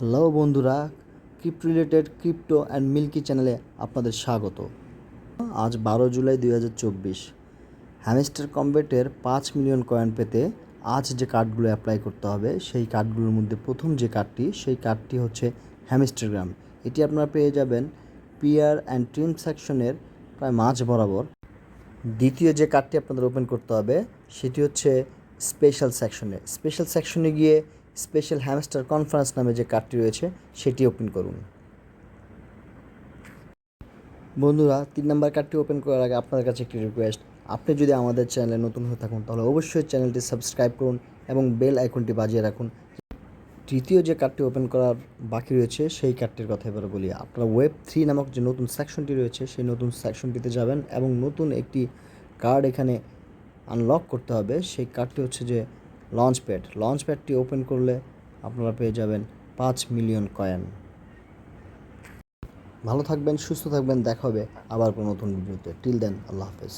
Hello বন্ধুরা, crypto and milky চ্যানেলে আপনাদের স্বাগত। আজ 12 জুলাই 2024। হ্যামস্টার কম্বেটের 5 মিলিয়ন কয়েন পেতে আজ যে কার্ডগুলো অ্যাপ্লাই করতে হবে সেই কার্ডগুলোর মধ্যে প্রথম যে কার্ডটি সেই কার্ডটি হচ্ছে হ্যামস্টারগ্রাম। এটি আপনারা পেয়ে যাবেন পিয়ার অ্যান্ড ট্রিম সেকশনের প্রায় মাঝ বরাবর। দ্বিতীয় যে কার্ডটি আপনাদের ওপেন করতে হবে সেটি হচ্ছে স্পেশাল সেকশনে গিয়ে স্পেশাল হ্যামস্টার কনফারেন্স নামে যে কার্ডটি রয়েছে সেটি ওপেন করুন। বন্ধুরা, 3 নম্বর কার্ডটি ওপেন করার আগে আপনাদের কাছে একটি রিকোয়েস্ট, আপনি যদি আমাদের চ্যানেলে নতুন হয়ে থাকুন তাহলে অবশ্যই চ্যানেলটি সাবস্ক্রাইব করুন এবং বেল আইকনটি বাজিয়ে রাখুন। তৃতীয় যে কার্ডটি ওপেন করার বাকি রয়েছে সেই কার্ডটির কথা এবারে বলি। আপনারা Web3 নামক যে নতুন সেকশনটি রয়েছে সেই নতুন সেকশনটিতে যাবেন এবং নতুন একটি কার্ড এখানে আনলক করতে হবে। সেই কার্ডটি হচ্ছে যে লঞ্চপ্যাডটি ওপেন করলে আপনারা পেয়ে যাবেন 5 মিলিয়ন কয়েন। ভালো থাকবেন, সুস্থ থাকবেন, দেখা হবে আবার কোনো নতুন ভিডিওতে। টিল দেন, আল্লাহ হাফেজ।